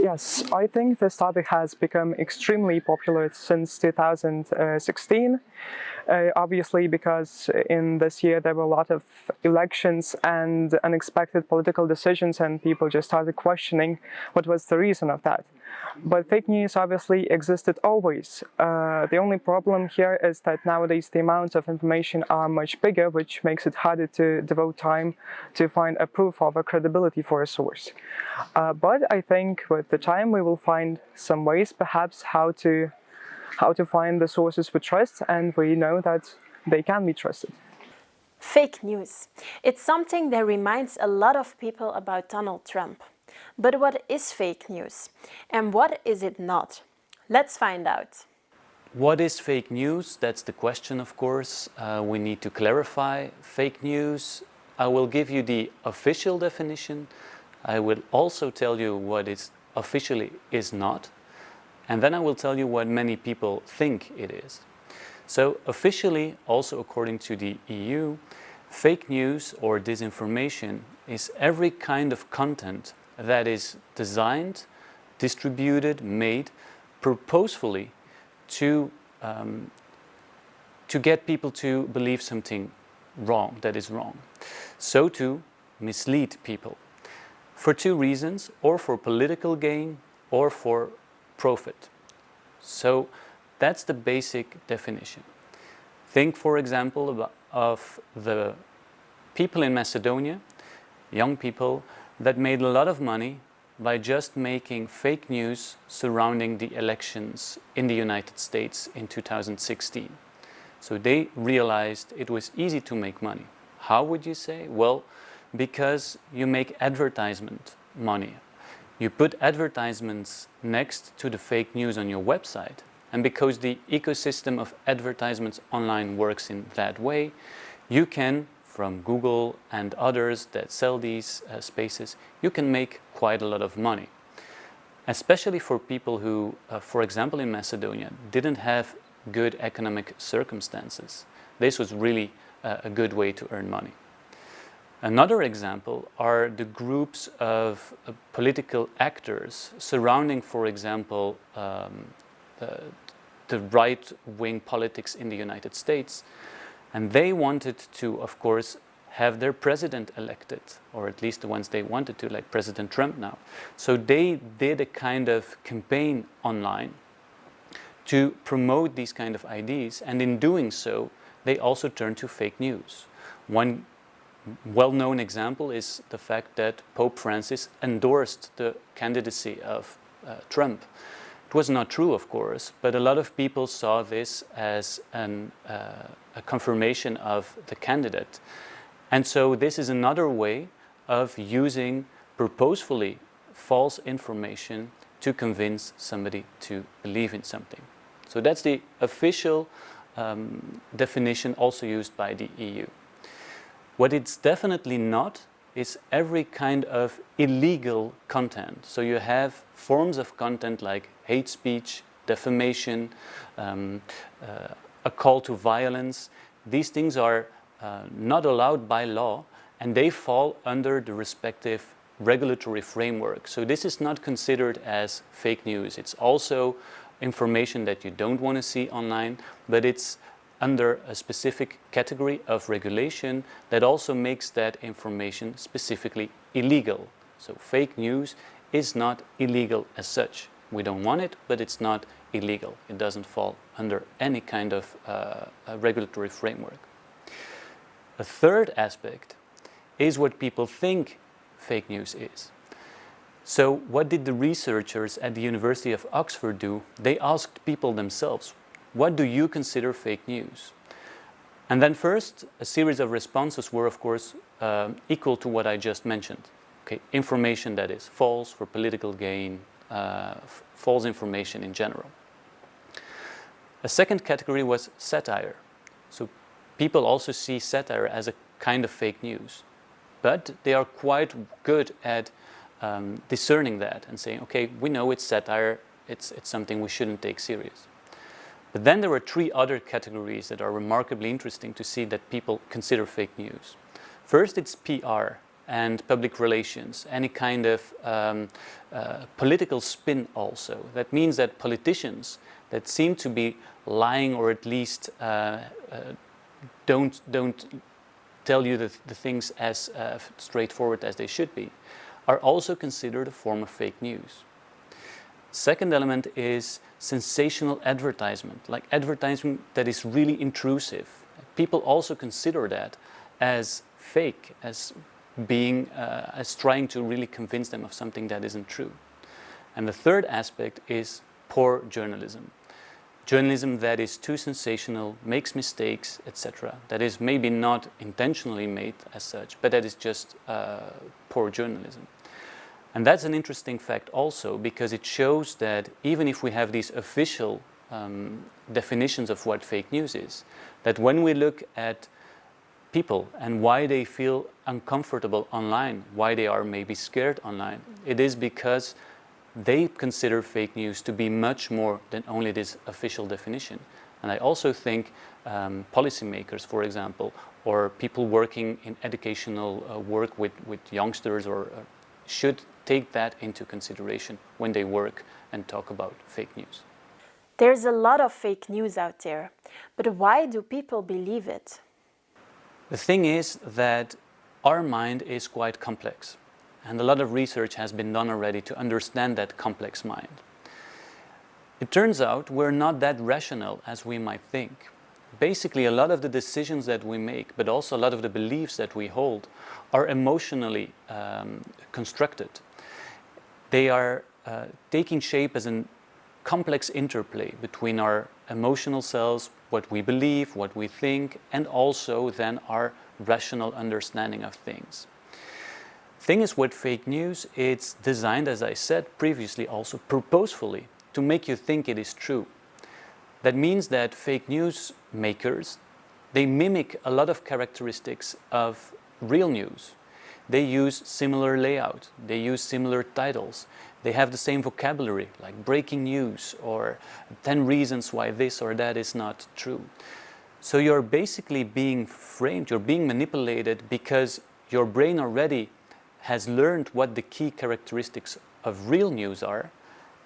Yes, I think this topic has become extremely popular since 2016. Obviously, because in this year there were a lot of elections and unexpected political decisions, and people just started questioning what was the reason of that. But fake news obviously existed always. The only problem here is that nowadays the amounts of information are much bigger, which makes it harder to devote time to find a proof of a credibility for a source. But I think with the time we will find some ways, perhaps, how to find the sources we trust, and we know that they can be trusted. Fake news. It's something that reminds a lot of people about Donald Trump. But what is fake news? And what is it not? Let's find out. What is fake news? That's the question, of course. We need to clarify fake news. I will give you the official definition. I will also tell you what it officially is not. And then I will tell you what many people think it is. So officially, also according to the EU, fake news or disinformation is every kind of content that is designed, distributed, made purposefully to get people to believe something wrong, that is wrong. So to mislead people for two reasons, or for political gain or for profit. So that's the basic definition. Think, for example, of the people in Macedonia, young people, that made a lot of money by just making fake news surrounding the elections in the United States in 2016. So they realized it was easy to make money. How would you say? Well, because you make advertisement money. You put advertisements next to the fake news on your website, and because the ecosystem of advertisements online works in that way, you can, from Google and others that sell these spaces, you can make quite a lot of money. Especially for people who, for example in Macedonia, didn't have good economic circumstances. This was really a good way to earn money. Another example are the groups of political actors surrounding, for example, the right-wing politics in the United States. And they wanted to, of course, have their president elected, or at least the ones they wanted to, like President Trump now. So they did a kind of campaign online to promote these kind of ideas, and in doing so, they also turned to fake news. One well-known example is the fact that Pope Francis endorsed the candidacy of Trump. It was not true, of course, but a lot of people saw this as a confirmation of the candidate. And so this is another way of using purposefully false information to convince somebody to believe in something. So that's the official definition also used by the EU. What it's definitely not is every kind of illegal content. So you have forms of content like hate speech, defamation, a call to violence. These things are not allowed by law, and they fall under the respective regulatory framework. So this is not considered as fake news. It's also information that you don't want to see online, but it's under a specific category of regulation that also makes that information specifically illegal. So fake news is not illegal as such. We don't want it, but it's not illegal. It doesn't fall under any kind of regulatory framework. A third aspect is what people think fake news is. So what did the researchers at the University of Oxford do? They asked people themselves, what do you consider fake news? And then first, a series of responses were, of course, equal to what I just mentioned. Okay, information that is false for political gain, false information in general. A second category was satire. So people also see satire as a kind of fake news. But they are quite good at discerning that and saying, okay, we know it's satire, it's something we shouldn't take serious. But then there are three other categories that are remarkably interesting to see that people consider fake news. First, it's PR. and public relations, any kind of political spin also. That means that politicians that seem to be lying, or at least don't tell you the things as straightforward as they should be, are also considered a form of fake news. Second element is sensational advertisement, like advertising that is really intrusive. People also consider that as fake, as being, as trying to really convince them of something that isn't true. And the third aspect is poor journalism. Journalism that is too sensational, makes mistakes, etc. That is maybe not intentionally made as such, but that is just poor journalism. And that's an interesting fact also, because it shows that even if we have these official definitions of what fake news is, that when we look at people and why they feel uncomfortable online, why they are maybe scared online, it is because they consider fake news to be much more than only this official definition. And I also think policymakers, for example, or people working in educational work with youngsters should take that into consideration when they work and talk about fake news. There's a lot of fake news out there, but why do people believe it? The thing is that our mind is quite complex. And a lot of research has been done already to understand that complex mind. It turns out we're not that rational as we might think. Basically, a lot of the decisions that we make, but also a lot of the beliefs that we hold, are emotionally constructed. They are taking shape as a complex interplay between our emotional selves, what we believe, what we think, and also then our rational understanding of things. Thing is, with fake news, it's designed, as I said previously, also purposefully to make you think it is true. That means that fake news makers, they mimic a lot of characteristics of real news. They use similar layout, they use similar titles, they have the same vocabulary, like breaking news or 10 reasons why this or that is not true. So you're basically being framed, you're being manipulated because your brain already has learned what the key characteristics of real news are,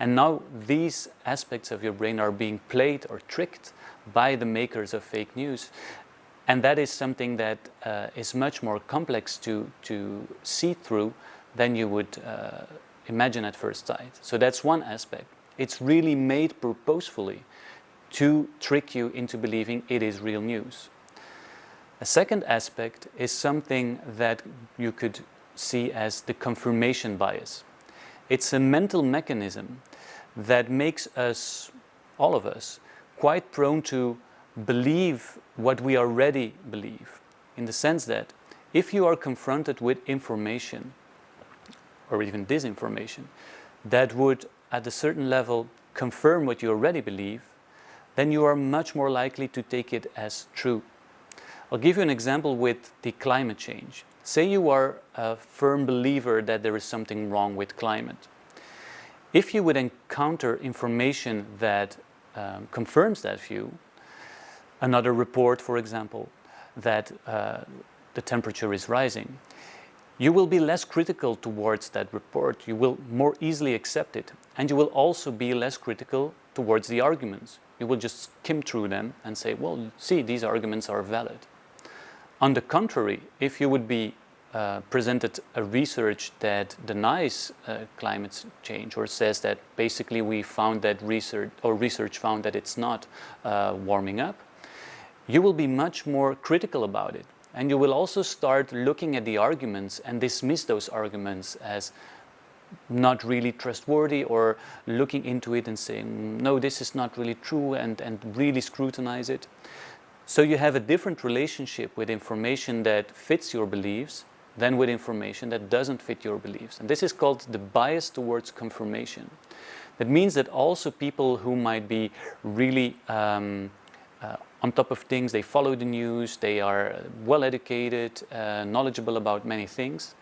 and now these aspects of your brain are being played or tricked by the makers of fake news. And that is something that is much more complex to see through than you would imagine at first sight. So that's one aspect. It's really made purposefully to trick you into believing it is real news. A second aspect is something that you could see as the confirmation bias. It's a mental mechanism that makes us, all of us, quite prone to believe what we already believe, in the sense that if you are confronted with information or even disinformation that would at a certain level confirm what you already believe, then you are much more likely to take it as true. I'll give you an example with the climate change. Say you are a firm believer that there is something wrong with climate. If you would encounter information that confirms that view, another report, for example, that the temperature is rising, you will be less critical towards that report. You will more easily accept it. And you will also be less critical towards the arguments. You will just skim through them and say, well, see, these arguments are valid. On the contrary, if you would be presented a research that denies climate change, or says that basically we found that research found that it's not warming up, you will be much more critical about it. And you will also start looking at the arguments and dismiss those arguments as not really trustworthy, or looking into it and saying, no, this is not really true, and really scrutinize it. So you have a different relationship with information that fits your beliefs than with information that doesn't fit your beliefs. And this is called the bias towards confirmation. That means that also people who might be really on top of things, they follow the news, they are well educated, knowledgeable about many things,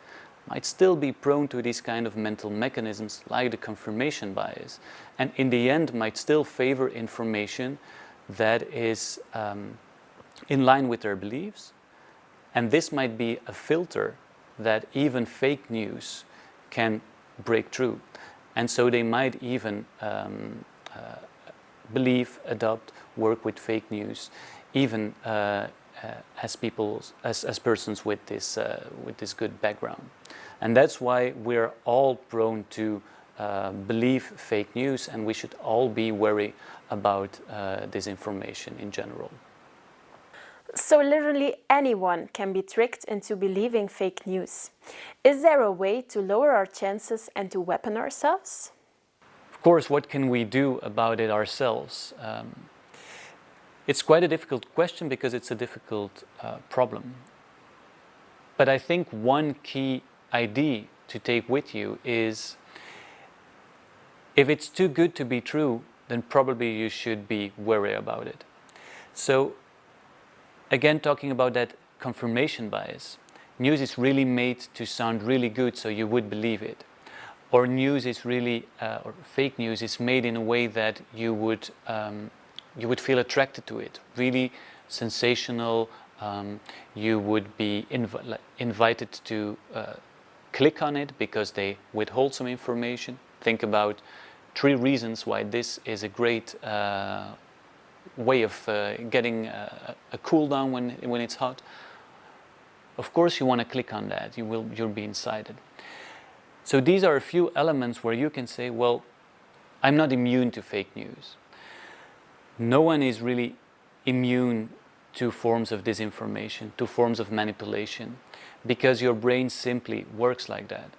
might still be prone to these kind of mental mechanisms like the confirmation bias, and in the end might still favor information that is in line with their beliefs. And this might be a filter that even fake news can break through. And so they might even believe, adopt, work with fake news, even as persons with this good background. And that's why we're all prone to believe fake news, and we should all be wary about disinformation in general. So literally anyone can be tricked into believing fake news. Is there a way to lower our chances and to weapon ourselves? Of course, what can we do about it ourselves? It's quite a difficult question because it's a difficult problem. But I think one key idea to take with you is, if it's too good to be true, then probably you should be wary about it. So again, talking about that confirmation bias, news is really made to sound really good, so you would believe it. Or news is really, or fake news is made in a way that you would feel attracted to it. Really sensational. You would be invited to click on it because they withhold some information. Think about 3 reasons why this is a great way of getting a cool down when it's hot. Of course you want to click on that, you'll be incited. So these are a few elements where you can say, well, I'm not immune to fake news. No one is really immune to forms of disinformation, to forms of manipulation, because your brain simply works like that.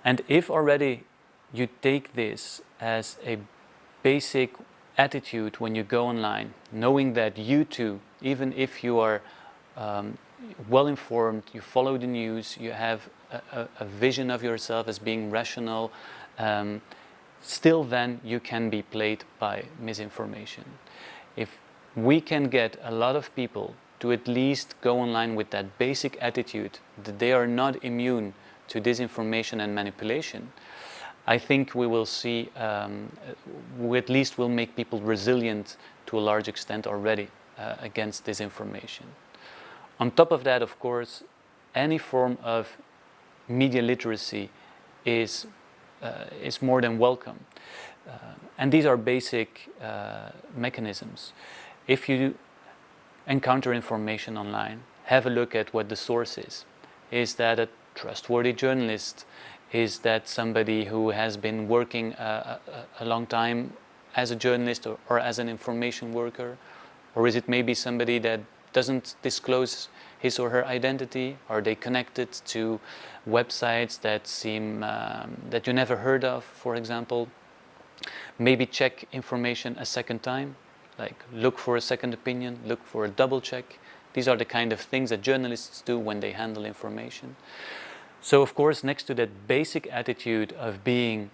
And if already you take this as a basic attitude when you go online, knowing that you too, even if you are well informed, you follow the news, you have a vision of yourself as being rational, still then you can be played by misinformation. If we can get a lot of people to at least go online with that basic attitude that they are not immune to disinformation and manipulation, I think we will see, we at least will make people resilient to a large extent already against disinformation. On top of that, of course, any form of media literacy is more than welcome. And these are basic mechanisms. If you encounter information online, have a look at what the source is. Is that a trustworthy journalist? Is that somebody who has been working a long time as a journalist or as an information worker? Or is it maybe somebody that doesn't disclose his or her identity? Are they connected to websites that seem that you never heard of, for example? Maybe check information a second time, like look for a second opinion, look for a double check. These are the kind of things that journalists do when they handle information. So of course, next to that basic attitude of being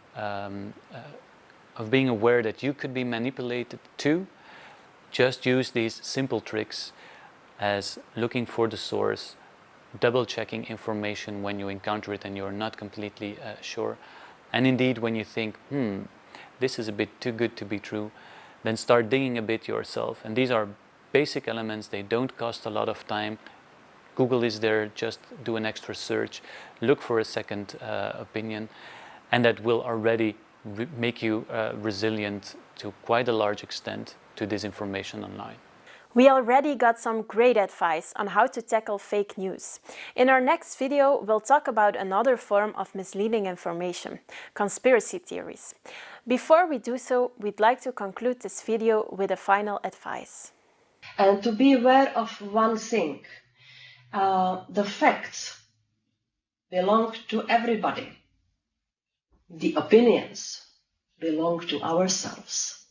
aware that you could be manipulated too, just use these simple tricks as looking for the source, double checking information when you encounter it and you're not completely sure. And indeed, when you think, this is a bit too good to be true, then start digging a bit yourself. And these are basic elements, they don't cost a lot of time. Google is there, just do an extra search, look for a second opinion, and that will already make you resilient to quite a large extent to disinformation online. We already got some great advice on how to tackle fake news. In our next video, we'll talk about another form of misleading information, conspiracy theories. Before we do so, we'd like to conclude this video with a final advice. And to be aware of one thing, the facts belong to everybody. The opinions belong to ourselves.